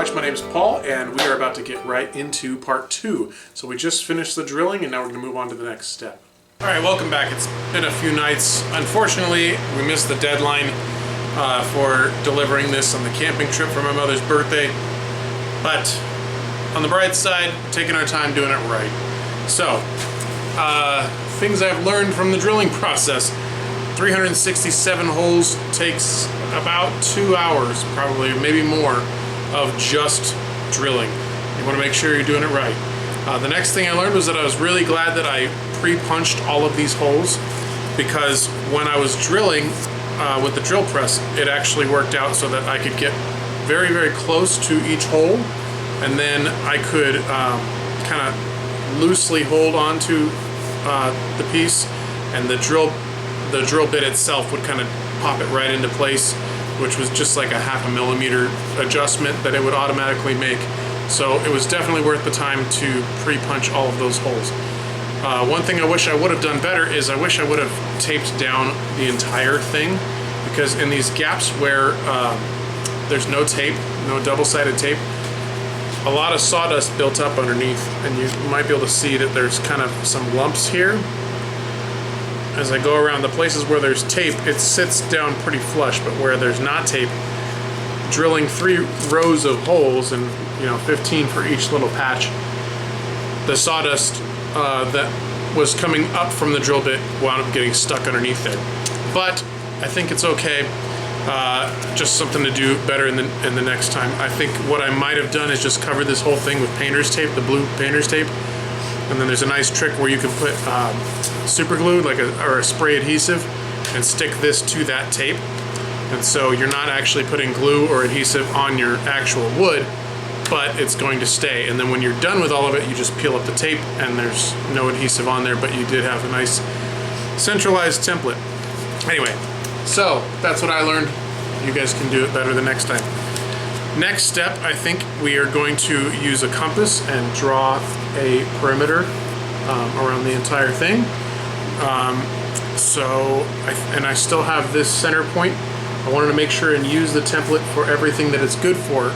much. My name is Paul, and we are about to get right into part 2. So we just finished the drilling, and now we're going to move on to the next step. All right, welcome back. It's been a few nights. Unfortunately, we missed the deadline for delivering this on the camping trip for my mother's birthday. But on the bright side, taking our time doing it right. So, things I've learned from the drilling process. 367 holes takes about 2 hours, probably, maybe more, of just drilling. You want to make sure you're doing it right. The next thing I learned was that I was really glad that I pre-punched all of these holes, because when I was drilling with the drill press, it actually worked out so that I could get very, very close to each hole, and then I could kind of loosely hold onto the piece, and the drill bit itself would kind of pop it right into place, which was just like a 0.5 millimeter adjustment that it would automatically make. So it was definitely worth the time to pre-punch all of those holes. One thing I wish I would have done better is I wish I would have taped down the entire thing, because in these gaps where there's no tape, no double-sided tape, a lot of sawdust built up underneath, and you might be able to see that there's kind of some lumps here. As I go around the places where there's tape, it sits down pretty flush, but where there's not tape, drilling 3 rows of holes, and 15 for each little patch, the sawdust that was coming up from the drill bit wound up getting stuck underneath there. But I think it's okay. Just something to do better in the next time. I think what I might have done is just cover this whole thing with painter's tape, the blue painter's tape. And then there's a nice trick where you can put super glue, or a spray adhesive, and stick this to that tape. And so you're not actually putting glue or adhesive on your actual wood, but it's going to stay. And then when you're done with all of it, you just peel up the tape, and there's no adhesive on there, but you did have a nice centralized template. Anyway, so that's what I learned. You guys can do it better the next time. Next step, I think we are going to use a compass and draw a perimeter around the entire thing. I still have this center point. I wanted to make sure and use the template for everything that it's good for,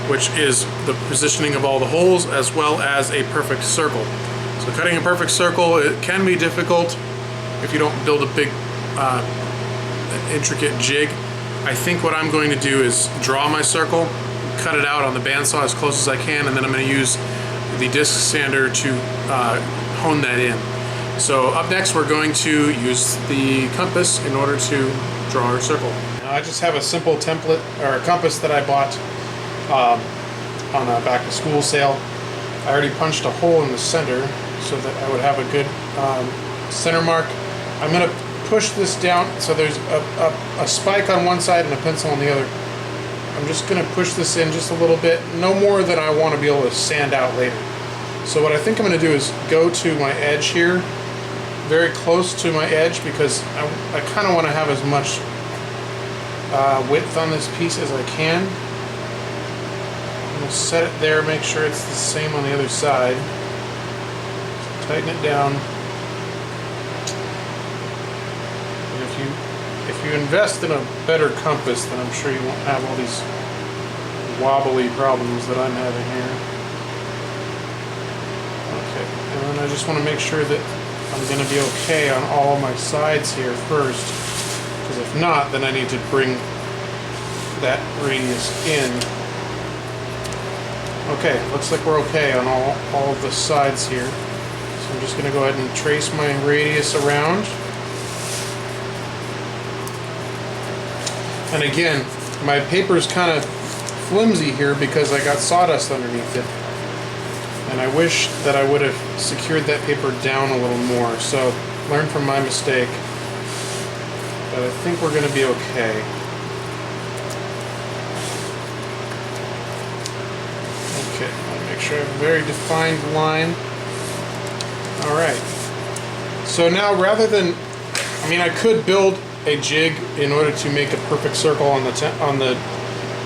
which is the positioning of all the holes as well as a perfect circle. So cutting a perfect circle, it can be difficult if you don't build a big intricate jig. I think what I'm going to do is draw my circle, cut it out on the bandsaw as close as I can, and then I'm going to use the disc sander to hone that in. So up next, we're going to use the compass in order to draw our circle. Now, I just have a simple template, or a compass that I bought on a back to school sale. I already punched a hole in the center so that I would have a good center mark. I'm going to push this down, so there's a spike on one side and a pencil on the other. I'm just going to push this in just a little bit, no more than I want to be able to sand out later. So what I think I'm going to do is go to my edge here, very close to my edge, because I kind of want to have as much width on this piece as I can. I'm going to set it there, make sure it's the same on the other side. So tighten it down. If you invest in a better compass, then I'm sure you won't have all these wobbly problems that I'm having here. Okay, and then I just want to make sure that I'm going to be okay on all my sides here first, because if not, then I need to bring that radius in. Okay, looks like we're okay on all of the sides here. So I'm just going to go ahead and trace my radius around. And again, my paper's kind of flimsy here because I got sawdust underneath it. And I wish that I would have secured that paper down a little more. So, learn from my mistake. But I think we're going to be okay. Okay, I want to make sure I have a very defined line. Alright. So now, rather than... I could build a jig in order to make a perfect circle on the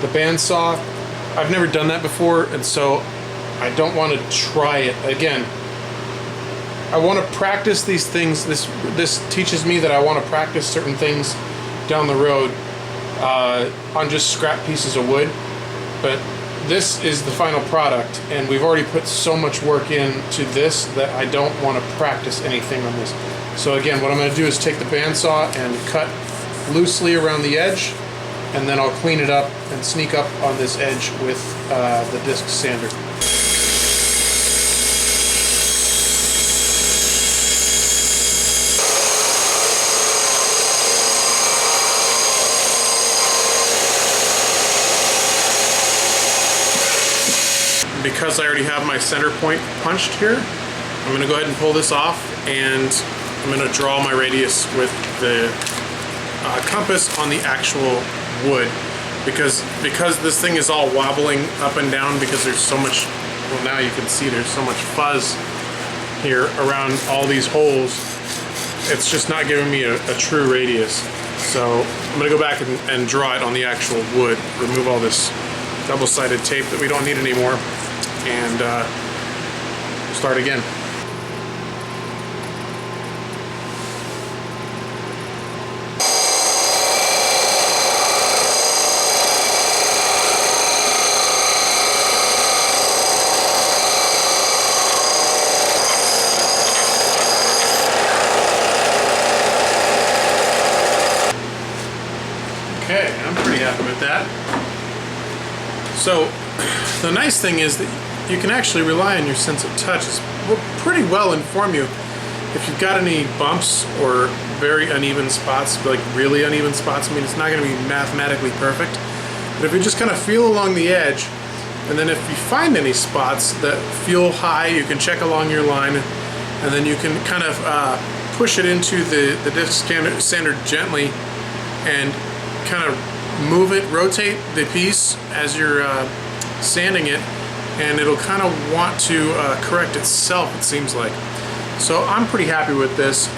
bandsaw. I've never done that before, and so I don't want to try it again. I want to practice these things. This teaches me that I want to practice certain things down the road on just scrap pieces of wood. But this is the final product, and we've already put so much work into this that I don't want to practice anything on this. So again, what I'm going to do is take the bandsaw and cut loosely around the edge, and then I'll clean it up and sneak up on this edge with the disc sander. Because I already have my center point punched here, I'm going to go ahead and pull this off, and I'm going to draw my radius with the compass on the actual wood. Because this thing is all wobbling up and down because there's so much, well, now you can see there's so much fuzz here around all these holes, it's just not giving me a true radius. So I'm going to go back and draw it on the actual wood, remove all this double-sided tape that we don't need anymore, and start again. Okay, I'm pretty happy with that. So the nice thing is that you can actually rely on your sense of touch. It will pretty well inform you if you've got any bumps or very uneven spots, like really uneven spots. I mean, it's not going to be mathematically perfect, but if you just kind of feel along the edge, and then if you find any spots that feel high, you can check along your line, and then you can kind of push it into the disc sander gently and kind of move it, rotate the piece as you're sanding it, and it'll kind of want to correct itself, it seems like. So I'm pretty happy with this.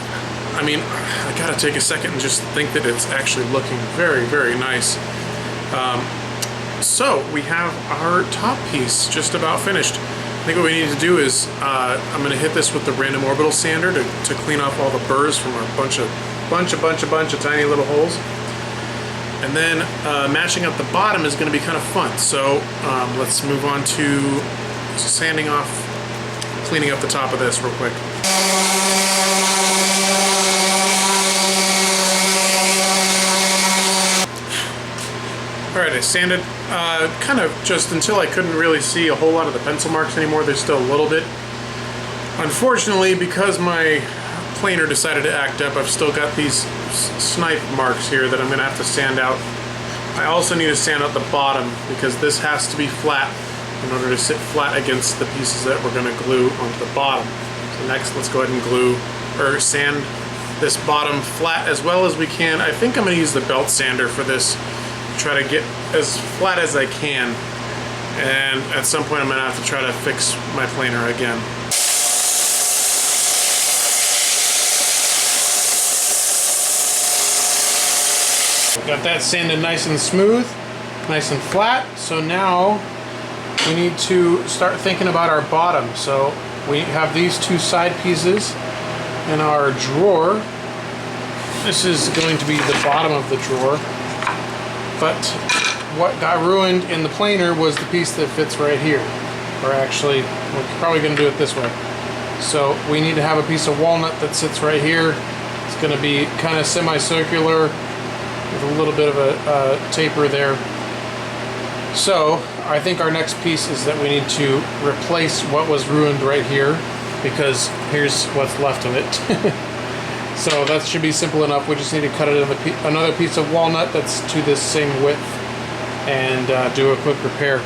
I mean, I gotta take a second and just think that it's actually looking very, very nice. So we have our top piece just about finished. I think what we need to do is I'm gonna hit this with the random orbital sander to clean off all the burrs from our bunch of tiny little holes. And then matching up the bottom is going to be kind of fun. So let's move on to sanding off, cleaning up the top of this real quick. Alright, I sanded kind of just until I couldn't really see a whole lot of the pencil marks anymore. There's still a little bit. Unfortunately, because my planer decided to act up, I've still got these snipe marks here that I'm going to have to sand out. I also need to sand out the bottom because this has to be flat in order to sit flat against the pieces that we're going to glue onto the bottom. So next, let's go ahead and glue or sand this bottom flat as well as we can. I think I'm going to use the belt sander for this, try to get as flat as I can, and at some point I'm going to have to try to fix my planer again. Got that sanded nice and smooth, nice and flat. So now we need to start thinking about our bottom. So we have these two side pieces in our drawer. This is going to be the bottom of the drawer. But what got ruined in the planer was the piece that fits right here. Or actually, we're probably going to do it this way. So we need to have a piece of walnut that sits right here. It's going to be kind of semicircular, with a little bit of a taper there. So I think our next piece is that we need to replace what was ruined right here, because here's what's left of it. So that should be simple enough. We just need to cut it in another piece of walnut that's to this same width and do a quick repair.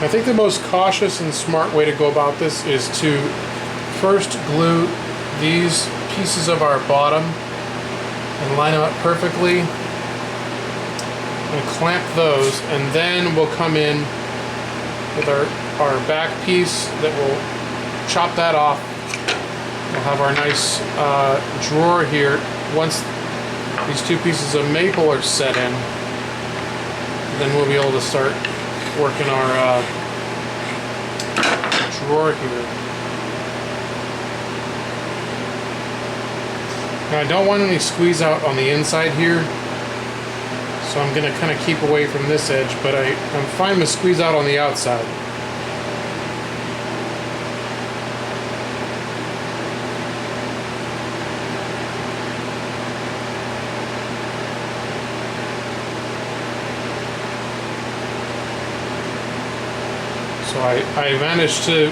I think the most cautious and smart way to go about this is to first glue these pieces of our bottom and line them up perfectly and clamp those, and then we'll come in with our back piece that will chop that off. We'll have our nice drawer here. Once these two pieces of maple are set in, then we'll be able to start working our drawer here. Now I don't want any squeeze out on the inside here, So I'm going to kind of keep away from this edge, but I'm fine with squeeze out on the outside. So I managed to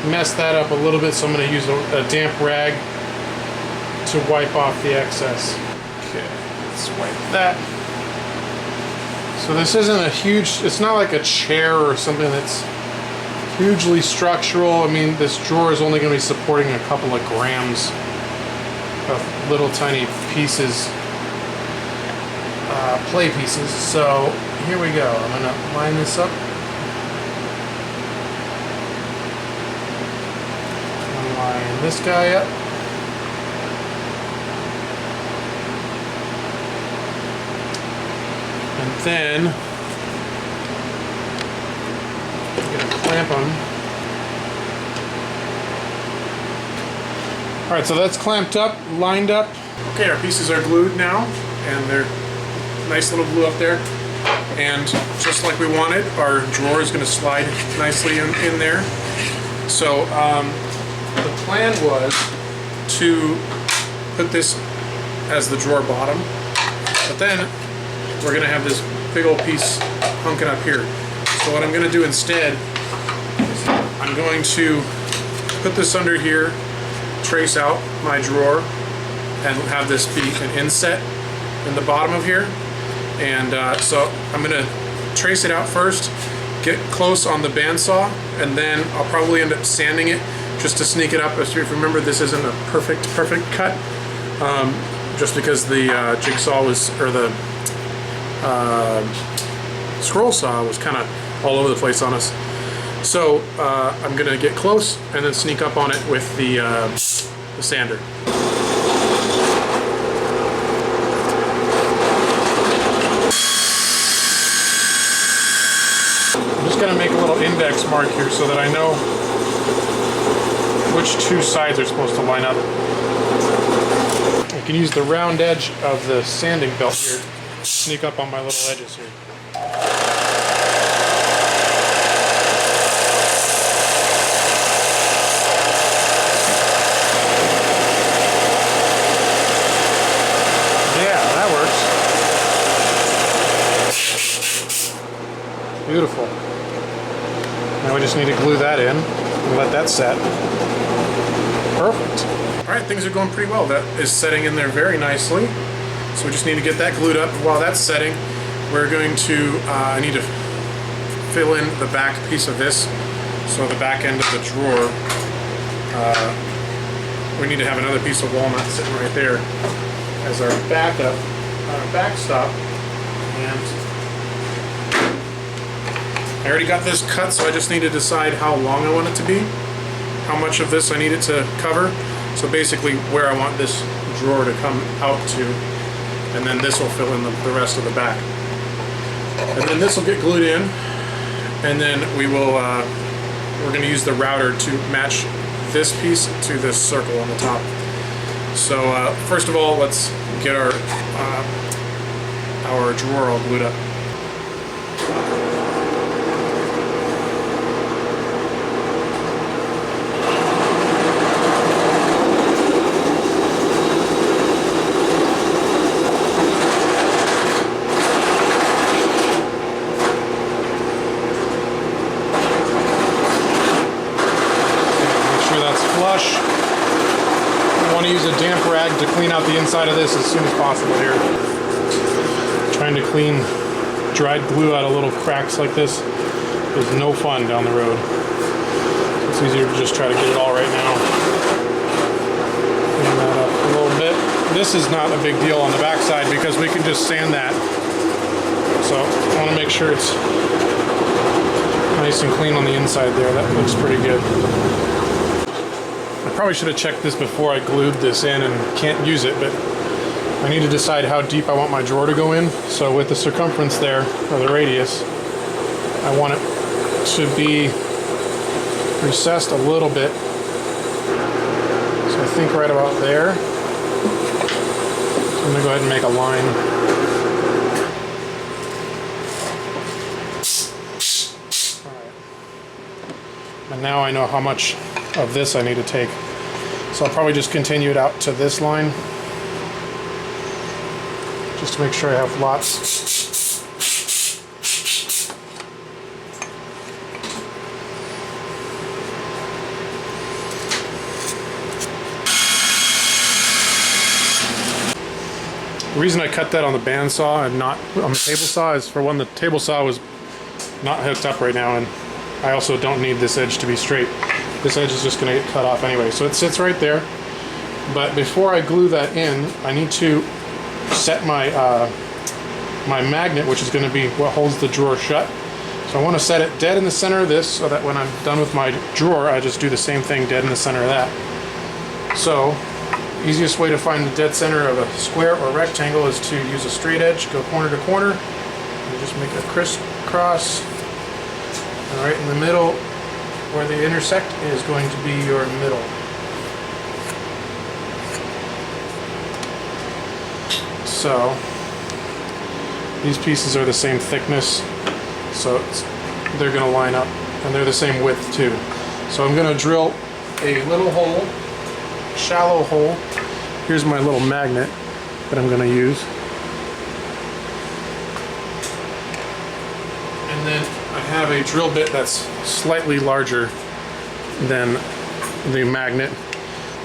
mess that up a little bit, so I'm going to use a damp rag to wipe off the excess. Okay, let's wipe that. So this isn't a huge, it's not like a chair or something that's hugely structural. I mean, this drawer is only going to be supporting a couple of grams of little tiny pieces, play pieces. So here we go. I'm going to line this up. Line this guy up. And then I'm going to clamp them. Alright, so that's clamped up, lined up. Okay, our pieces are glued now, and they're nice little glue up there. And just like we wanted, our drawer is going to slide nicely in there. So the plan was to put this as the drawer bottom, but then we're going to have this big old piece hunking up here. So what I'm going to do instead is I'm going to put this under here, trace out my drawer, and have this be an inset in the bottom of here. And so I'm going to trace it out first, get close on the bandsaw, and then I'll probably end up sanding it just to sneak it up. If you remember, this isn't a perfect cut, just because the jigsaw was, or the scroll saw was kind of all over the place on us. So I'm gonna get close and then sneak up on it with the sander. I'm just gonna make a little index mark here so that I know which two sides are supposed to line up. I can use the round edge of the sanding belt here to sneak up on my little edges here. Yeah, that works. Beautiful. Now we just need to glue that in and let that set. Perfect. Alright, things are going pretty well. That is setting in there very nicely. So we just need to get that glued up. While that's setting, we're going to, I need to fill in the back piece of this. So the back end of the drawer, we need to have another piece of walnut sitting right there as our backup, backstop. And I already got this cut, so I just need to decide how long I want it to be, how much of this I need it to cover. So basically where I want this drawer to come out to, and then this will fill in the rest of the back. And then this will get glued in, and then we will, we're going to use the router to match this piece to this circle on the top. So first of all, let's get our drawer all glued up. Flush. I want to use a damp rag to clean out the inside of this as soon as possible here. Trying to clean dried glue out of little cracks like this is no fun down the road. It's easier to just try to get it all right now. Clean that up a little bit. This is not a big deal on the back side because we can just sand that. So I want to make sure it's nice and clean on the inside there. That looks pretty good. I probably should have checked this before I glued this in and can't use it, but I need to decide how deep I want my drawer to go in. So with the circumference there, or the radius, I want it to be recessed a little bit. So I think right about there. So I'm going to go ahead and make a line. And now I know how much of this I need to take. So I'll probably just continue it out to this line, just to make sure I have lots. The reason I cut that on the bandsaw and not on the table saw is, for one, the table saw was not hooked up right now, and I also don't need this edge to be straight. This edge is just going to get cut off anyway, so it sits right there. But before I glue that in, I need to set my my magnet, which is going to be what holds the drawer shut. So I want to set it dead in the center of this, so that when I'm done with my drawer, I just do the same thing dead in the center of that. So easiest way to find the dead center of a square or rectangle is to use a straight edge, go corner to corner, and just make a crisscross. And right in the middle, where they intersect, is going to be your middle. So these pieces are the same thickness, so they're going to line up, and they're the same width too. So I'm going to drill a little hole, shallow hole. Here's my little magnet that I'm going to use. And then I have a drill bit that's slightly larger than the magnet.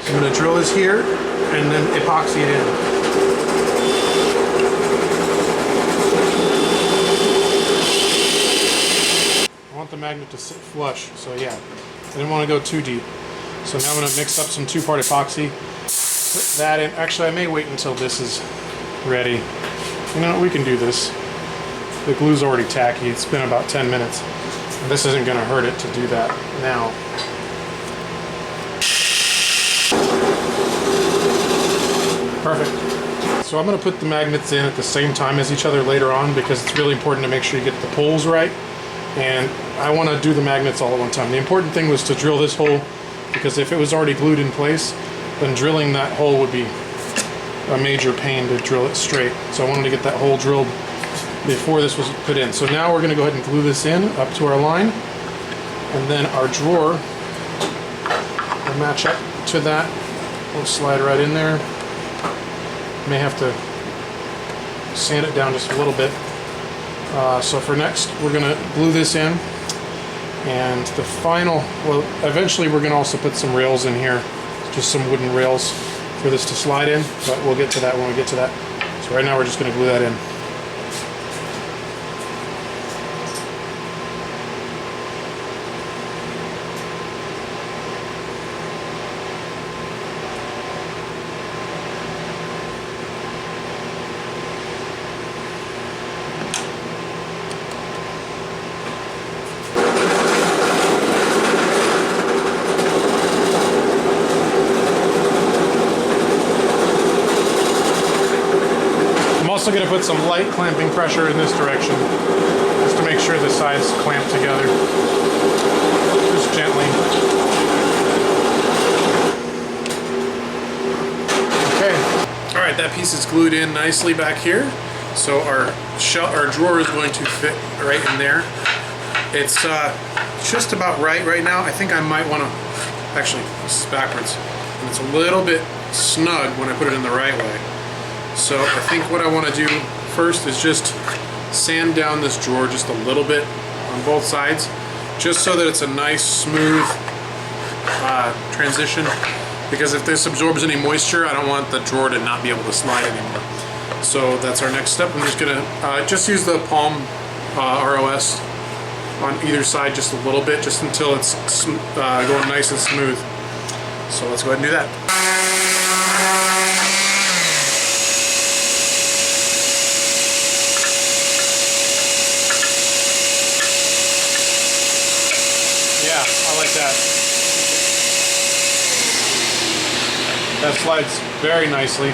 So I'm going to drill this here and then epoxy it in. I want the magnet to sit flush, so yeah, I didn't want to go too deep. So now I'm going to mix up some 2-part epoxy, put that in. Actually, I may wait until this is ready. You know, we can do this. The glue's already tacky. It's been about 10 minutes. And this isn't going to hurt it to do that now. Perfect. So I'm going to put the magnets in at the same time as each other later on, because it's really important to make sure you get the poles right. And I want to do the magnets all at one time. The important thing was to drill this hole, because if it was already glued in place, then drilling that hole would be a major pain to drill it straight. So I wanted to get that hole drilled before this was put in. So now we're going to go ahead and glue this in up to our line, and then our drawer will match up to that. We'll slide right in there. May have to sand it down just a little bit. So for next, we're going to glue this in, and the final, well, eventually we're going to also put some rails in here, just some wooden rails for this to slide in, but we'll get to that when we get to that. So right now we're just going to glue that in. I'm also going to put some light clamping pressure in this direction, just to make sure the sides clamp together, just gently. Okay. All right, that piece is glued in nicely back here. So our drawer is going to fit right in there. It's just about right now. I think I might want to, actually, this is backwards, and it's a little bit snug when I put it in the right way. So I think what I want to do first is just sand down this drawer just a little bit on both sides, just so that it's a nice smooth transition, because if this absorbs any moisture, I don't want the drawer to not be able to slide anymore. So that's our next step. I'm just going to just use the palm ROS on either side just a little bit, just until it's going nice and smooth. So let's go ahead and do that. I like that. That slides very nicely.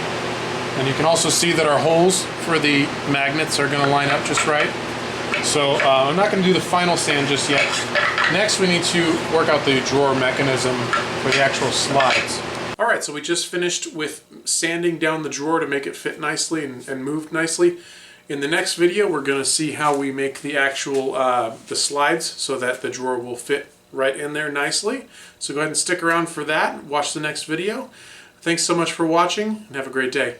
And you can also see that our holes for the magnets are going to line up just right. So I'm not going to do the final sand just yet. Next we need to work out the drawer mechanism for the actual slides. Alright, so we just finished with sanding down the drawer to make it fit nicely and move nicely. In the next video we're going to see how we make the actual the slides so that the drawer will fit right in there nicely. So go ahead and stick around for that. Watch the next video. Thanks so much for watching and have a great day.